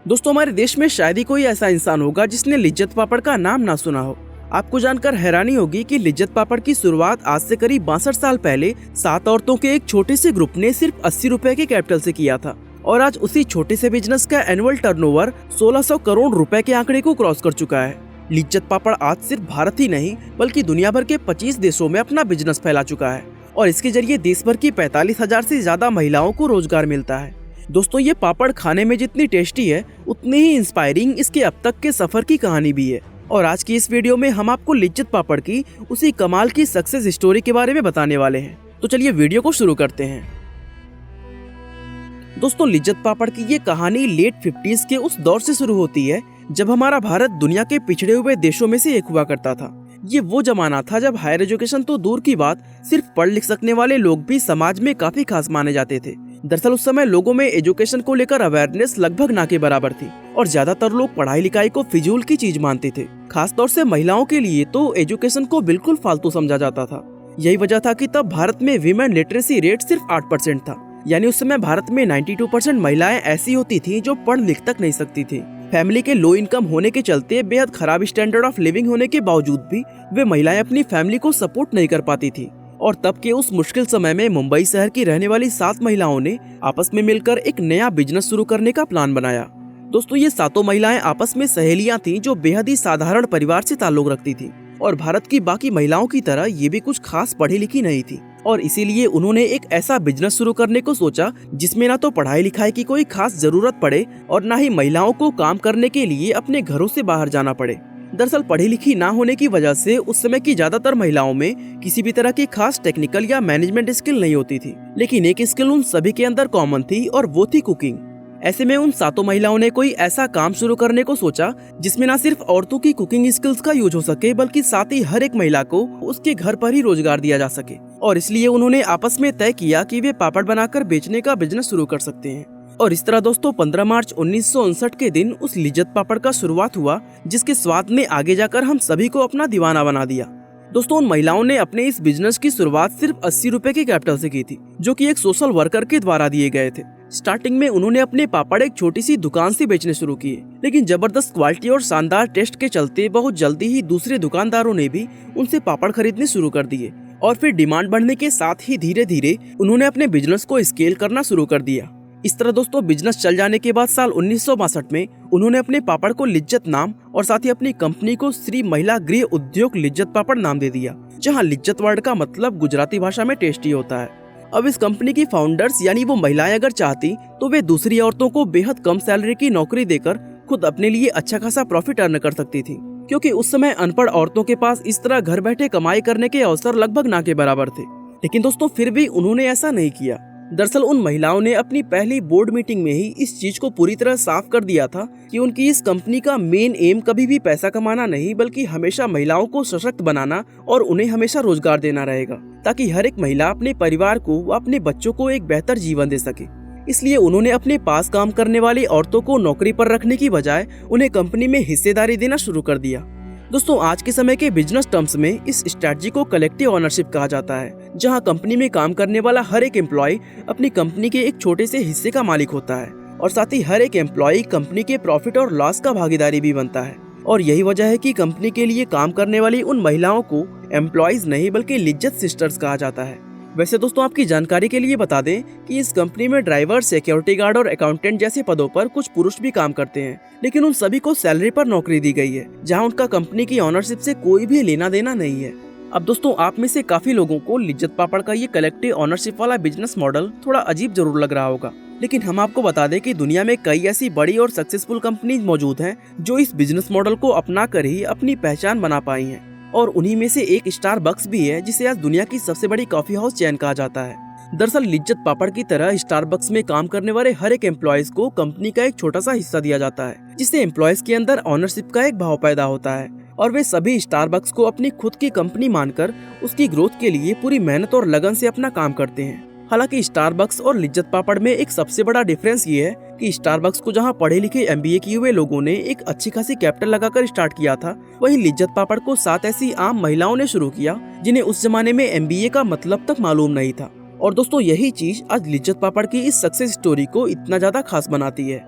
दोस्तों, हमारे देश में शायद ही कोई ऐसा इंसान होगा जिसने लिज्जत पापड़ का नाम ना सुना हो। आपको जानकर हैरानी होगी कि लिज्जत पापड़ की शुरुआत आज से करीब 62 साल पहले 7 औरतों के एक छोटे से ग्रुप ने सिर्फ 80 रुपए के कैपिटल से किया था और आज उसी छोटे से बिजनेस का एनुअल टर्नओवर 1600 करोड़ रुपए के आंकड़े को क्रॉस कर चुका है। लिज्जत पापड़ आज सिर्फ भारत ही नहीं बल्कि दुनिया भर के 25 देशों में अपना बिजनेस फैला चुका है और इसके जरिए देश भर की 45,000 से ज्यादा महिलाओं को रोजगार मिलता है। दोस्तों, ये पापड़ खाने में जितनी टेस्टी है उतनी ही इंस्पायरिंग इसके अब तक के सफर की कहानी भी है। और आज की इस वीडियो में हम आपको लिज्जत पापड़ की उसी कमाल की सक्सेस स्टोरी के बारे में बताने वाले हैं। तो चलिए वीडियो को शुरू करते हैं। दोस्तों, लिज्जत पापड़ की ये कहानी लेट 50s के उस दौर से शुरू होती है जब हमारा भारत दुनिया के पिछड़े हुए देशों में से एक हुआ करता था। ये वो जमाना था जब हायर एजुकेशन तो दूर की बात, सिर्फ पढ़ लिख सकने वाले लोग भी समाज में काफी खास माने जाते थे। दरअसल उस समय लोगों में एजुकेशन को लेकर अवेयरनेस लगभग ना के बराबर थी और ज्यादातर लोग पढ़ाई लिखाई को फिजूल की चीज मानते थे। खास तौर से महिलाओं के लिए तो एजुकेशन को बिल्कुल फालतू समझा जाता था। यही वजह था कि तब भारत में विमेन लिटरेसी रेट सिर्फ 8% था, यानी उस समय भारत में 92% महिलाएं ऐसी होती थी जो पढ़ लिख तक नहीं सकती थी। फैमिली के लो इनकम होने के चलते बेहद खराब स्टैंडर्ड ऑफ लिविंग होने के बावजूद भी वे महिलाएं अपनी फैमिली को सपोर्ट नहीं कर पाती थी। और तब के उस मुश्किल समय में मुंबई शहर की रहने वाली 7 महिलाओं ने आपस में मिलकर एक नया बिजनेस शुरू करने का प्लान बनाया। दोस्तों, ये 7 महिलाएं आपस में सहेलियां थीं जो बेहद ही साधारण परिवार से ताल्लुक रखती थी और भारत की बाकी महिलाओं की तरह ये भी कुछ खास पढ़ी लिखी नहीं थी और इसीलिए उन्होंने एक ऐसा बिजनेस शुरू करने को सोचा जिसमें ना तो पढ़ाई लिखाई की कोई खास जरूरत पड़े और ना ही महिलाओं को काम करने के लिए अपने घरों से बाहर जाना पड़े। दरअसल पढ़ी लिखी ना होने की वजह से उस समय की ज्यादातर महिलाओं में किसी भी तरह की खास टेक्निकल या मैनेजमेंट स्किल नहीं होती थी, लेकिन एक स्किल उन सभी के अंदर कॉमन थी और वो थी कुकिंग। ऐसे में उन 7 महिलाओं ने कोई ऐसा काम शुरू करने को सोचा जिसमें ना सिर्फ औरतों की कुकिंग स्किल्स का यूज हो सके बल्कि साथ ही हर एक महिला को उसके घर पर ही रोजगार दिया जा सके। और इसलिए उन्होंने आपस में तय किया कि वे पापड़ बनाकर बेचने का बिजनेस शुरू कर सकते हैं। और इस तरह दोस्तों 15 मार्च 1959 के दिन उस लिज्जत पापड़ का शुरुआत हुआ जिसके स्वाद ने आगे जाकर हम सभी को अपना दीवाना बना दिया। दोस्तों, उन महिलाओं ने अपने इस बिजनेस की शुरुआत सिर्फ 80 रुपए के कैपिटल से की थी, जो कि एक सोशल वर्कर के द्वारा दिए गए थे। स्टार्टिंग में उन्होंने अपने पापड़ एक छोटी सी दुकान से बेचने शुरू किए, लेकिन जबरदस्त क्वालिटी और शानदार टेस्ट के चलते बहुत जल्दी ही दूसरे दुकानदारों ने भी उनसे पापड़ खरीदने शुरू कर दिए और फिर डिमांड बढ़ने के साथ ही धीरे धीरे उन्होंने अपने बिजनेस को स्केल करना शुरू कर दिया। इस तरह दोस्तों बिजनेस चल जाने के बाद साल 1962 में उन्होंने अपने पापड़ को लिज्जत नाम और साथ ही अपनी कंपनी को श्री महिला गृह उद्योग लिज्जत पापड़ नाम दे दिया, जहां लिज्जत वर्ड का मतलब गुजराती भाषा में टेस्टी होता है। अब इस कंपनी की फाउंडर्स यानी वो महिलाएं अगर चाहती तो वे दूसरी औरतों को बेहद कम सैलरी की नौकरी देकर खुद अपने लिए अच्छा खासा प्रॉफिट अर्न कर सकती थी, क्योंकि उस समय अनपढ़ औरतों के पास इस तरह घर बैठे कमाई करने के अवसर लगभग ना के बराबर थे। लेकिन दोस्तों फिर भी उन्होंने ऐसा नहीं किया। दरअसल उन महिलाओं ने अपनी पहली बोर्ड मीटिंग में ही इस चीज को पूरी तरह साफ कर दिया था कि उनकी इस कंपनी का मेन एम कभी भी पैसा कमाना नहीं बल्कि हमेशा महिलाओं को सशक्त बनाना और उन्हें हमेशा रोजगार देना रहेगा, ताकि हर एक महिला अपने परिवार को व अपने बच्चों को एक बेहतर जीवन दे सके। इसलिए उन्होंने अपने पास काम करने वाली औरतों को नौकरी पर रखने की बजाय उन्हें कंपनी में हिस्सेदारी देना शुरू कर दिया। दोस्तों, आज के समय के बिजनेस टर्म्स में इस स्ट्रेटजी को कलेक्टिव ओनरशिप कहा जाता है, जहां कंपनी में काम करने वाला हर एक एम्प्लॉय अपनी कंपनी के एक छोटे से हिस्से का मालिक होता है और साथ ही हर एक एम्प्लॉय कंपनी के प्रॉफिट और लॉस का भागीदारी भी बनता है। और यही वजह है कि कंपनी के लिए काम करने वाली उन महिलाओं को एम्प्लॉयज नहीं बल्कि लिज्जत सिस्टर्स कहा जाता है। वैसे दोस्तों आपकी जानकारी के लिए बता दें कि इस कंपनी में ड्राइवर, सिक्योरिटी गार्ड और अकाउंटेंट जैसे पदों पर कुछ पुरुष भी काम करते हैं, लेकिन उन सभी को सैलरी पर नौकरी दी गई है, जहां उनका कंपनी की ऑनरशिप से कोई भी लेना देना नहीं है। अब दोस्तों आप में से काफी लोगों को लिज्जत पापड़ का ये कलेक्टिव ऑनरशिप वाला बिजनेस मॉडल थोड़ा अजीब जरूर लग रहा होगा, लेकिन हम आपको बता दें कि दुनिया में कई ऐसी बड़ी और सक्सेसफुल कंपनीज मौजूद हैं जो इस बिजनेस मॉडल को अपना कर ही अपनी पहचान बना पाई हैं। और उन्हीं में से एक स्टारबक्स भी है, जिसे आज दुनिया की सबसे बड़ी कॉफी हाउस चेन कहा जाता है। दरअसल लिज्जत पापड़ की तरह स्टारबक्स में काम करने वाले हर एक एम्प्लॉयज को कंपनी का एक छोटा सा हिस्सा दिया जाता है, जिससे एम्प्लॉयज के अंदर ऑनरशिप का एक भाव पैदा होता है और वे सभी स्टारबक्स को अपनी खुद की कंपनी मानकर उसकी ग्रोथ के लिए पूरी मेहनत और लगन से अपना काम करते हैं। हालांकि स्टारबक्स और लिज्जत पापड़ में एक सबसे बड़ा डिफरेंस ये है कि स्टारबक्स को जहां पढ़े लिखे MBA किए हुए लोगों ने एक अच्छी खासी कैपिटल लगाकर स्टार्ट किया था, वहीं लिज्जत पापड़ को 7 ऐसी आम महिलाओं ने शुरू किया जिन्हें उस जमाने में MBA का मतलब तक मालूम नहीं था। और दोस्तों यही चीज आज लिज्जत पापड़ की इस सक्सेस स्टोरी को इतना ज्यादा खास बनाती है।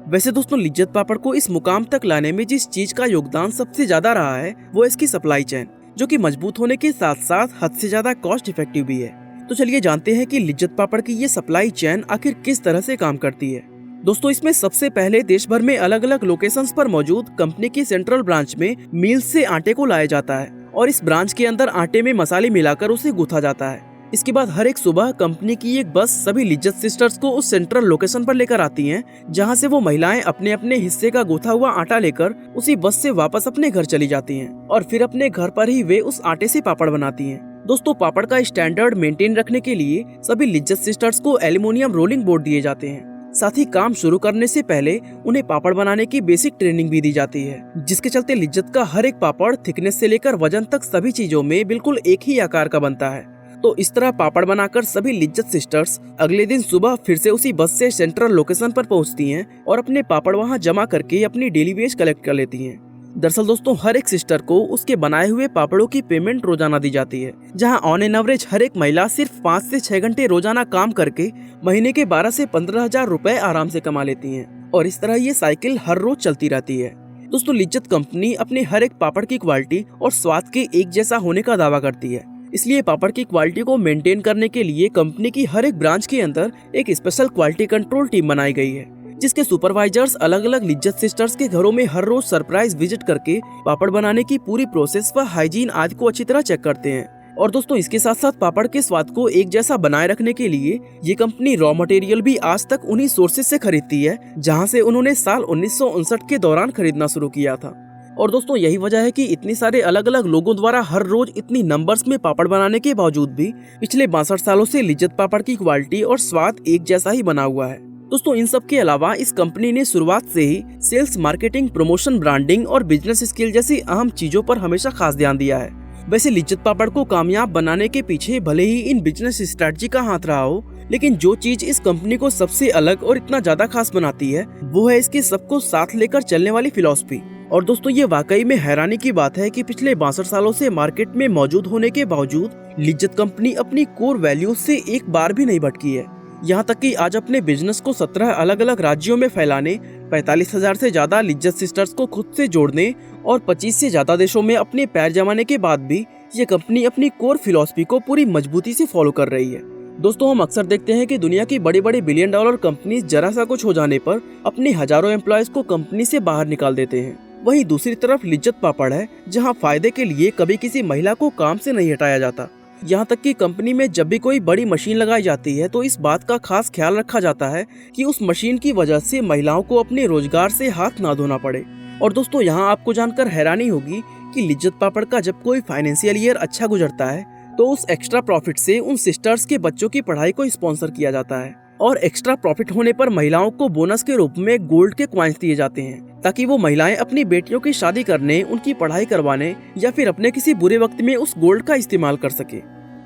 वैसे दोस्तों लिज्जत पापड़ को इस मुकाम तक लाने में जिस चीज का योगदान सबसे ज्यादा रहा है वो इसकी सप्लाई चेन, जो कि मजबूत होने के साथ साथ हद से ज्यादा कॉस्ट इफेक्टिव भी है। तो चलिए जानते हैं कि लिज्जत पापड़ की ये सप्लाई चेन आखिर किस तरह से काम करती है। दोस्तों इसमें सबसे पहले देश भर में अलग अलग लोकेशंस पर मौजूद कंपनी की सेंट्रल ब्रांच में मिल से आटे को लाया जाता है और इस ब्रांच के अंदर आटे में मसाले मिलाकर उसे गूंथा जाता है। इसके बाद हर एक सुबह कंपनी की एक बस सभी लिज्जत सिस्टर्स को उस सेंट्रल लोकेशन पर लेकर आती हैं, जहां से वो महिलाएं अपने अपने हिस्से का गूंथा हुआ आटा लेकर उसी बस से वापस अपने घर चली जाती हैं और फिर अपने घर पर ही वे उस आटे से पापड़ बनाती हैं। दोस्तों पापड़ का स्टैंडर्ड मेंटेन रखने के लिए सभी लिज्जत सिस्टर्स को एल्युमिनियम रोलिंग बोर्ड दिए जाते हैं। साथ ही काम शुरू करने से पहले उन्हें पापड़ बनाने की बेसिक ट्रेनिंग भी दी जाती है, जिसके चलते लिज्जत का हर एक पापड़ थिकनेस से लेकर वजन तक सभी चीजों में बिल्कुल एक ही आकार का बनता है। तो इस तरह पापड़ बनाकर सभी लिज्जत सिस्टर्स अगले दिन सुबह फिर से उसी बस से सेंट्रल लोकेशन पर पहुंचती हैं और अपने पापड़ वहां जमा करके अपनी डेली वेज कलेक्ट कर लेती हैं। दरअसल दोस्तों हर एक सिस्टर को उसके बनाए हुए पापड़ों की पेमेंट रोजाना दी जाती है, जहां ऑन एन एवरेज हर एक महिला सिर्फ 5 से 6 घंटे रोजाना काम करके महीने के 12 से 15,000 रुपए आराम से कमा लेती हैं और इस तरह ये साइकिल हर रोज चलती रहती है। दोस्तों लिज्जत कंपनी अपने हर एक पापड़ की क्वालिटी और स्वाद के एक जैसा होने का दावा करती है, इसलिए पापड़ की क्वालिटी को मेंटेन करने के लिए कंपनी की हर एक ब्रांच के अंदर एक स्पेशल क्वालिटी कंट्रोल टीम बनाई गई है, जिसके सुपरवाइजर्स अलग अलग लिज्जत सिस्टर्स के घरों में हर रोज सरप्राइज विजिट करके पापड़ बनाने की पूरी प्रोसेस व हाइजीन आदि को अच्छी तरह चेक करते हैं। और दोस्तों इसके साथ साथ पापड़ के स्वाद को एक जैसा बनाए रखने के लिए ये कंपनी रॉ मटेरियल भी आज तक उन्हीं सोर्सेज से खरीदती है, जहां से उन्होंने साल 1959 के दौरान खरीदना शुरू किया था। और दोस्तों यही वजह है कि इतने सारे अलग अलग लोगों द्वारा हर रोज इतनी नंबर्स में पापड़ बनाने के बावजूद भी पिछले 62 सालों से लिज्जत पापड़ की क्वालिटी और स्वाद एक जैसा ही बना हुआ है। दोस्तों इन सब के अलावा इस कंपनी ने शुरुआत से ही सेल्स, मार्केटिंग, प्रमोशन, ब्रांडिंग और बिजनेस स्किल जैसी अहम चीजों पर हमेशा खास ध्यान दिया है। वैसे लिज्जत पापड़ को कामयाब बनाने के पीछे भले ही इन बिजनेस स्ट्रेटजी का हाथ रहा हो, लेकिन जो चीज इस कंपनी को सबसे अलग और इतना ज्यादा खास बनाती है वो है इसकी सबको साथ लेकर चलने वाली फिलॉसफी। और दोस्तों ये वाकई में हैरानी की बात है कि पिछले 62 सालों से मार्केट में मौजूद होने के बावजूद लिज्जत कंपनी अपनी कोर वैल्यूज से एक बार भी नहीं भटकी है। यहाँ तक कि आज अपने बिजनेस को 17 अलग अलग राज्यों में फैलाने, 45,000 से ज्यादा लिज्जत सिस्टर्स को खुद से जोड़ने और 25 से ज्यादा देशों में अपने पैर जमाने के बाद भी ये कंपनी अपनी कोर फिलॉसफी को पूरी मजबूती से फॉलो कर रही है। दोस्तों हम अक्सर देखते हैं कि दुनिया की बड़ी बड़ी $1 बिलियन कंपनीज जरा सा कुछ हो जाने पर अपने हजारों एम्प्लॉयज को कंपनी से बाहर निकाल देते हैं। वहीं दूसरी तरफ लिज्जत पापड़ है, जहां फायदे के लिए कभी किसी महिला को काम से नहीं हटाया जाता। यहाँ तक कि कंपनी में जब भी कोई बड़ी मशीन लगाई जाती है तो इस बात का खास ख्याल रखा जाता है कि उस मशीन की वजह से महिलाओं को अपने रोजगार से हाथ ना धोना पड़े। और दोस्तों यहाँ आपको जानकर हैरानी होगी कि लिज्जत पापड़ का जब कोई फाइनेंशियल ईयर अच्छा गुजरता है तो उस एक्स्ट्रा प्रॉफिट से उन सिस्टर्स के बच्चों की पढ़ाई को स्पॉन्सर किया जाता है और एक्स्ट्रा प्रॉफिट होने पर महिलाओं को बोनस के रूप में गोल्ड के कॉइन्स दिए जाते हैं, ताकि वो महिलाएं अपनी बेटियों की शादी करने, उनकी पढ़ाई करवाने या फिर अपने किसी बुरे वक्त में उस गोल्ड का इस्तेमाल कर सके।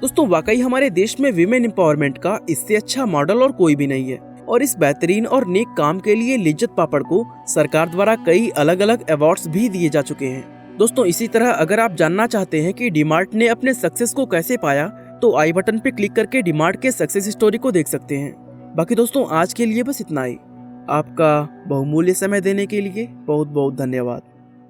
दोस्तों वाकई हमारे देश में विमेन एम्पावरमेंट का इससे अच्छा मॉडल और कोई भी नहीं है और इस बेहतरीन और नेक काम के लिए लिज्जत पापड़ को सरकार द्वारा कई अलग अलग अवार्ड्स भी दिए जा चुके हैं। दोस्तों इसी तरह अगर आप जानना चाहते हैं कि डीमार्ट ने अपने सक्सेस को कैसे पाया तो आई बटन पे क्लिक करके डीमार्ट के सक्सेस स्टोरी को देख सकते हैं। बाकी दोस्तों आज के लिए बस इतना ही। आपका बहुमूल्य समय देने के लिए बहुत बहुत धन्यवाद।